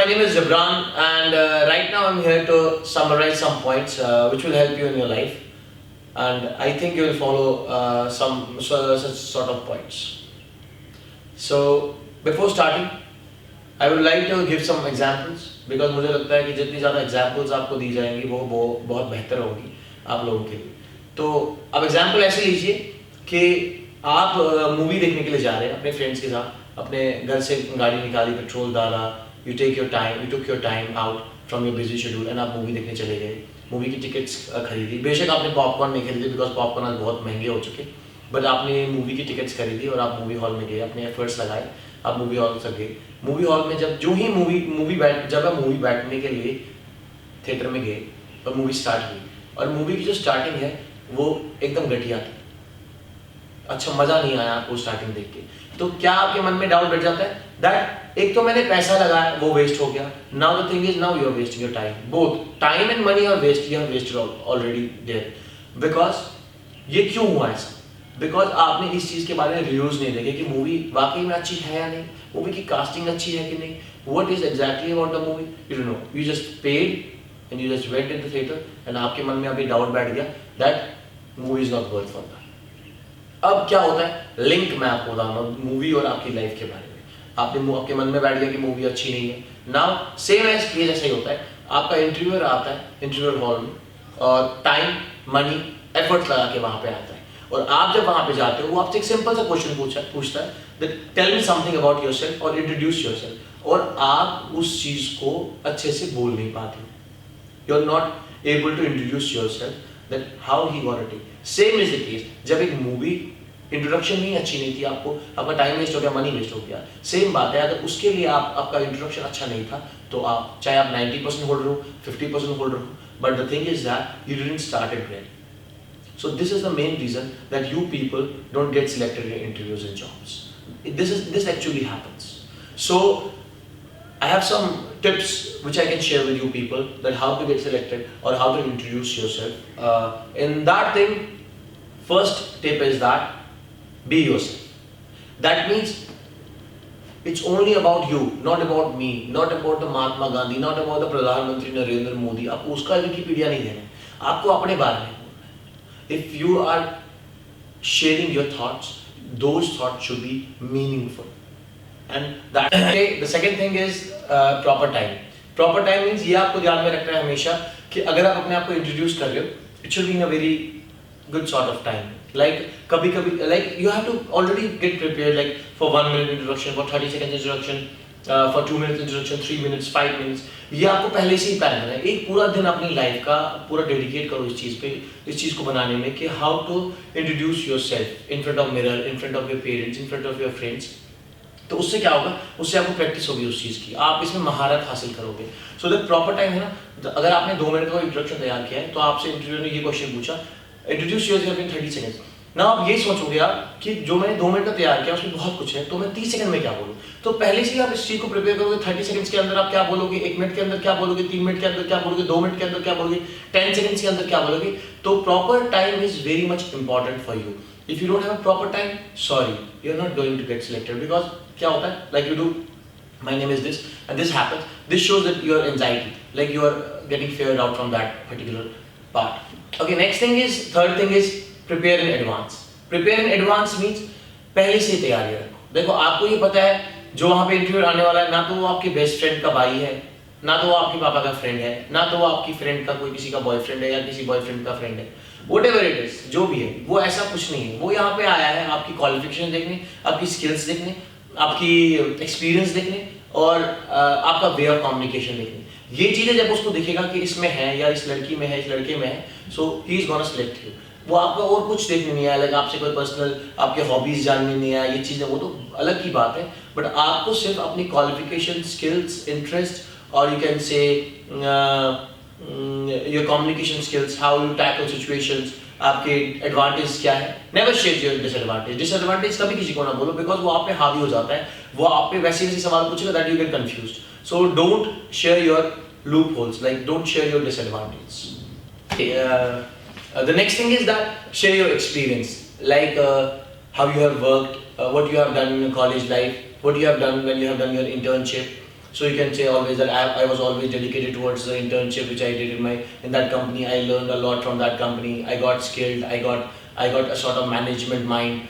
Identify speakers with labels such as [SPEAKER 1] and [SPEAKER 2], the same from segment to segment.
[SPEAKER 1] my name is Jabran, and right now I'm here to summarize some points which will help you in your life, and I think you will follow such sort of points. So, before starting, I would like to give some examples because मुझे लगता है कि जितनी ज़्यादा examples आपको दी जाएंगी वो बहुत बेहतर होगी आप लोगों के लिए. तो अब एग्जाम्पल ऐसे लीजिए कि आप मूवी देखने के लिए जा रहे हैं अपने फ्रेंड्स के साथ, अपने घर से गाड़ी निकाली, पेट्रोल डाला, you took your time out from your busy schedule and आप मूवी देखने चले गए. मूवी की टिकट्स खरीदी, बेशक आपने पॉपकॉर्न नहीं खरीदी बिकॉज पॉपकॉर्न आज बहुत महंगे हो चुके, बट आपने मूवी की टिकट्स खरीदी और आप मूवी हॉल में गए, अपने एफर्ट्स लगाए, आप मूवी हॉल तक गए. मूवी हॉल में जब आप मूवी बैठने के लिए थिएटर में गए और मूवी स्टार्ट हुई, और मूवी की जो स्टार्टिंग है वो एकदम घटिया थी, अच्छा मजा नहीं आया आपको स्टार्टिंग देख के, तो क्या आपके मन में डाउट बैठ जाता है दैट एक तो मैंने पैसा लगाया वो वेस्ट हो गया. Now the thing is now you are wasting your time, both time and money are wasted already there. Because ये क्यों हुआ ऐसा? बिकॉज आपने इस चीज के बारे में रिव्यूज नहीं देखे कि मूवी वाकई में अच्छी है या नहीं, मूवी की कास्टिंग अच्छी है कि नहीं, what is exactly about the movie, you don't know, you just paid and you just went into theater and आपके मन में अभी डाउट बैठ गया that movie is not worth for that. अब क्या होता है, लिंक मैं आपको बता रहा हूँ मूवी और आपकी लाइफ के बारे में. आपके मन में बैठ गया कि मूवी अच्छी नहीं है. नाउ सेम एज केस ऐसा ही होता है, आपका इंटरव्यूअर आता है इंटरव्यूअर हॉल में और टाइम मनी एफर्ट्स लगा के वहां पे आता है, और आप जब वहां पे जाते हो वो आपसे एक सिंपल सा क्वेश्चन पूछता है that tell me something about yourself और इंट्रोड्यूस योरसेल्फ, और आप उस चीज को अच्छे से बोल नहीं पाते. You are not able to introduce yourself, that how he got it. Same is the case. जब एक मूवी इंट्रोडक्शन ही अच्छी नहीं थी, आपका टाइम वेस्ट हो गया, मनी वेस्ट हो गया. सेम बात है, अगर उसके लिए आपका इंट्रोडक्शन अच्छा नहीं था तो आप चाहे आप 90% होल्डर हो, 50% होल्डर हो, but the thing is that you didn't started well. So this is the main reason that you people don't get selected in interviews and jobs. This actually happens. So I have some tips which I can share with you people that how to get selected or how to introduce yourself. In that thing, first tip is that be yourself. That means it's only about you, not about me, not about the Mahatma Gandhi, not about the Pradhan Mantri Narendra Modi. आपको उसका Wikipedia नहीं देना है, आपको अपने बारे में. If you are sharing your thoughts, those thoughts should be meaningful. And that okay, the second thing is proper time. Proper time means ये आपको ध्यान में रखना है हमेशा कि अगर आप अपने आप को इंट्रोड्यूस कर रहे हो, it should be in a very good sort of time. Like कभी like you have to already get prepared, like for 1 minute introduction, for 30 seconds introduction, for 2 minutes introduction, 3 minutes, 5 minutes. ये आपको पहले से ही plan करना है. एक पूरा दिन अपनी लाइफ का पूरा डेडिकेट करो इस चीज़ पे, इस चीज़ को बनाने में कि how to introduce yourself in front of mirror, in front of your parents, in front of your friends. तो उससे क्या होगा, उससे आपको प्रैक्टिस होगी उस चीज़ की, आप इसमें महारत हासिल करोगे. सो दैट प्रॉपर टाइम है ना, अगर आपने 2 मिनट का इंट्रोडक्शन तैयार किया है तो आपसे इंटरव्यू ने ये क्वेश्चन पूछा, इंट्रोड्यूस योरसेल्फ इन 30 सेकंड्स. ना आप ये सोचोगे आप कि जो मैंने 2 मिनट का तैयार किया उसमें बहुत कुछ है, तो मैं 30 सेकंड में क्या बोलूँ. तो पहले से ही आप इस चीज़ को प्रिपेयर करोगे. 30 सेकंड्स के अंदर आप क्या बोलोगे, 1 मिनट के अंदर क्या बोलोगे, 3 मिनट के अंदर क्या बोलोगे, 2 मिनट के अंदर क्या बोलोगे, 10 सेकंड्स के अंदर क्या बोलोगे. तो proper time is very much important for you. If you don't have a proper time, sorry, you're not going to get selected. Because क्या होता है, like you do, my name is this and this happens. This shows that you are anxiety, like you are getting feared out from that particular part. Okay, next thing is, third thing is prepare in advance. Prepare in advance means पहले से तैयारी रखो. देखो आपको ये पता है जो वहाँ पे इंटरव्यू आने वाला है, ना तो वो आपके बेस्ट फ्रेंड का भाई है, ना तो वो आपके पापा का फ्रेंड है, ना तो वो आपकी फ्रेंड का कोई किसी का बॉयफ्रेंड है या किसी बॉयफ्रेंड का फ्रेंड है. Whatever it is, जो भी है, वो ऐसा कुछ नहीं है. वो यहाँ पे आया है आपकी क्वालिफिकेशन देखने, आपकी स्किल्स देखने, आपकी एक्सपीरियंस देखने और आपका वे ऑफ कम्युनिकेशन देखने. ये चीज़ें जब उसको दिखेगा कि इसमें है या इस लड़की में है, इस लड़के में है, so he is gonna select you. वो आपका और कुछ देखने नहीं आया, लाइक आपसे कोई पर्सनल आपके हॉबीज जानने नहीं आया, ये चीज़ें वो तो अलग की बात है. बट आपको सिर्फ अपनी क्वालिफिकेशन, स्किल्स, इंटरेस्ट और you can say your communication skills, how you tackle situations, आपके एडवांटेज क्या है. Never share your disadvantage. Disadvantage कभी किसी को ना बोलो बिकॉज वो आप पे हावी हो जाता है, वो आप पे वैसे सवाल पूछेगा that you get confused. So don't share your loop holes, like don't share your disadvantage. The next thing is that share your experience, like how you have worked, what you have done in your college life, what you have done when you have done your internship, So you can say always that I was always dedicated towards the internship which I did in that company. I learned a lot from that company. I got skilled. I got a sort of management mind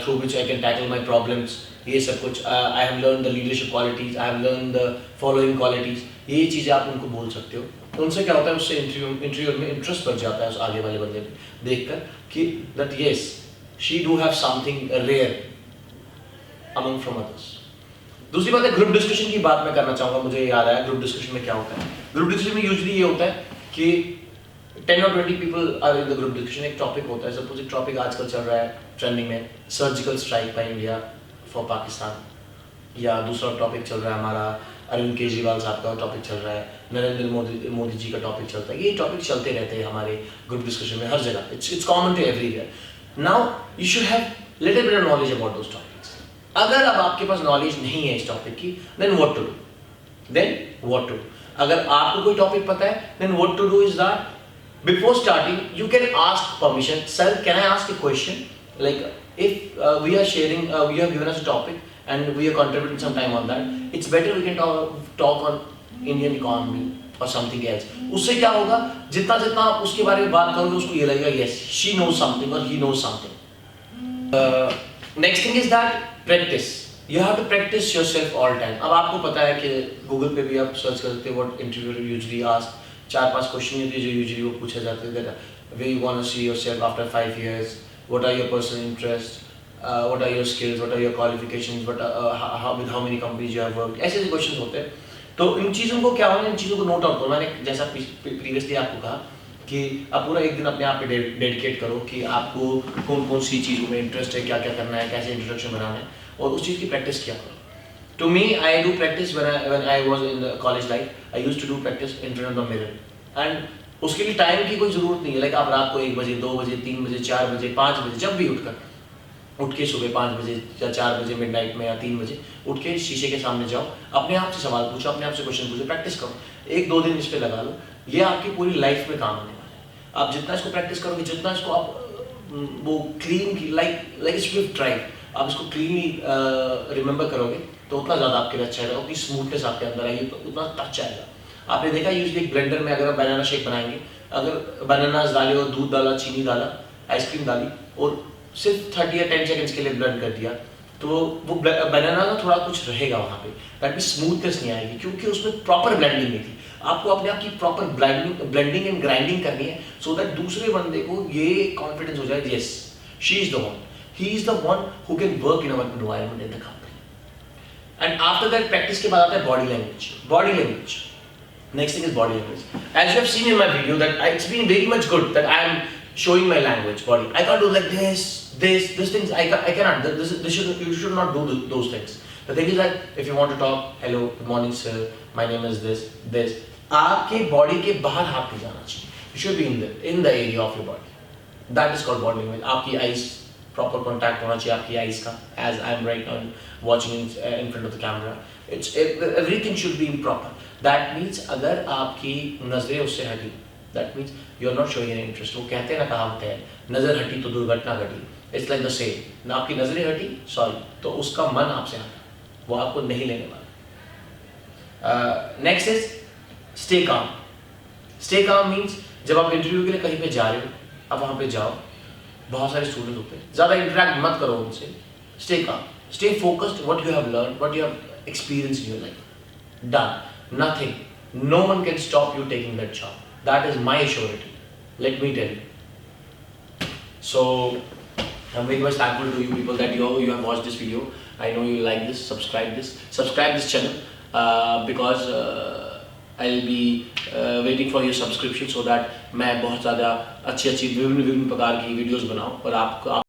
[SPEAKER 1] through which I can tackle my problems. ये सब कुछ I have learned the leadership qualities. I have learned the following qualities. ये चीज़ें आप उनको बोल सकते हो. तो उनसे क्या होता है, उससे इंटरव्यू में इंटरेस्ट बढ़ जाता है उस आगे वाले बंदे में देखकर कि that yes she do have something rare among from others. दूसरी बात है ग्रुप डिस्कशन की बात मैं करना चाहूँगा. मुझे याद आया ग्रुप डिस्कशन में क्या होता है. ग्रुप डिस्कशन में यूजुअली ये होता है कि 10 or 20 people are in the group discussion. एक टॉपिक होता है. सपोज एक टॉपिक आजकल चल रहा है ट्रेंडिंग में, surgical strike by India for Pakistan, या दूसरा टॉपिक चल रहा है हमारा अरविंद केजरीवाल साहब का टॉपिक चल रहा है, नरेंद्र मोदी जी का टॉपिक चलता है. ये टॉपिक चलते रहते हैं हमारे ग्रुप डिस्कशन में हर जगह. It's common to everywhere. Now you should have little bit of knowledge about those topics. अगर अब आपके पास नॉलेज नहीं है इस टॉपिक की, देन व्हाट टू डू. अगर आपको कोई टॉपिक पता है, then what to do is that before starting you can ask permission. Sir, can I ask a question? Like if we are sharing, you have given us a topic and we are contributing some time on that, it's better we can talk on Indian economy or something else. उससे क्या होगा, जितना जितना आप उसके बारे में बात करोगे उसको ये लगेगा yes she knows something or he knows something. Next thing is that practice. You have to practice yourself all time. अब आपको पता है कि गूगल पे भी आप सर्च कर सकते हो what interviewer usually ask. 4-5 question होते हैं जो यूजुअली वो पूछे जाते हैं. Where you want to see yourself after 5 years, what are your personal interest, what are your skills, what are your qualifications, what with how many companies you have worked. ऐसे ऐसे question होते हैं. तो इन चीज़ों को क्या होना, इन चीज़ों को नोट आउट करो. मैंने जैसा प्रीवियसली आपको कहा कि आप पूरा एक दिन अपने आप पे डेडिकेट करो कि आपको कौन कौन सी चीज़ों में इंटरेस्ट है, क्या क्या करना है, कैसे इंट्रोडक्शन बनाना है, और उस चीज़ की प्रैक्टिस किया करो. To me, I do practice when I was in the college life. I used to do practice in front of the mirror. And उसके लिए टाइम की कोई ज़रूरत नहीं है. लाइक आप रात को 1 बजे, 2 बजे, 3 बजे, 4 बजे, 5 बजे, जब भी उठ के सुबह 5 बजे या 4 बजे मिडनाइट में या 3 बजे उठ के शीशे के सामने जाओ, अपने आप से सवाल पूछो, अपने आप से क्वेश्चन पूछो, प्रैक्टिस करो. 1-2 दिन इस पर लगा लो. ये आपकी पूरी लाइफ में काम आने वाला है. आप जितना इसको प्रैक्टिस करोगे, जितना इसको आप वो क्लीन की लाइक स्विफ्ट ड्राइव, आप इसको क्लीनली रिमेंबर करोगे तो उतना ज़्यादा आपके लिए अच्छा रहेगा, उतनी स्मूथनेस आपके अंदर आएगी, तो उतना टच आएगा. आपने देखा यूजली एक ब्लेंडर में अगर आप बनाना शेक बनाएंगे, अगर बनानास डाले और दूध डाला, चीनी डाला, आइसक्रीम डाली और सिर्फ 30 या 10 सेकंड्स के लिए ब्लेंड कर दिया, तो वो बनाना ना थोड़ा कुछ रहेगा वहाँ पे, ताकि स्मूथनेस नहीं आएगी, क्योंकि उसमें प्रॉपर ब्लेंडिंग नहीं थी. आपको अपने आप की प्रॉपर ब्लेंडिंग एंड ग्राइंडिंग करनी है, सो दैट दूसरे बंदे को ये कॉन्फिडेंस हो जाए, yes she is the one, he is the one who can work in our environment in the company. And after that practice के बाद आता है body language. Next thing is body language. As you have seen in my video that it's been very much good that I am showing my language, body. I can't do like this things. I cannot. You should not do those things. The thing is that if you want to talk, hello, good morning, sir. My name is this. आपके body के बाहर हाथ नहीं जाना चाहिए. You should be in the area of your body. That is called body language. आपकी eyes proper contact होना चाहिए आपकी eyes का. As I am right now watching in front of the camera. Everything should be proper. That means अगर आपकी नजरें उससे हटी, that means you are not showing any interest. वो कहते हैं ना, कहावत है, नजर हटी तो दुर्घटना घटी. It's like the same. ना आपकी नजरें हटी, sorry, तो उसका मन आपसे हटा, वो आपको नहीं लेने वाला. Next is stay calm. Stay calm means जब आप इंटरव्यू के लिए कहीं पे जा रहे हो, आप वहाँ पे जाओ, बहुत सारे स्टूडेंट होते हैं, ज़्यादा इंटरेक्ट मत करो उनसे. Stay calm. Stay focused. What you have learned, what you have experienced in your life. Done. Nothing. No one can stop you taking that job. That is my surety. Let me tell you. So, I'm very much thankful to you people that you have watched this video. I know you like this. Subscribe this channel because I'll be waiting for your subscription so that मैं बहुत ज़्यादा अच्छी विभिन्न प्रकार की videos बनाऊँ और आपको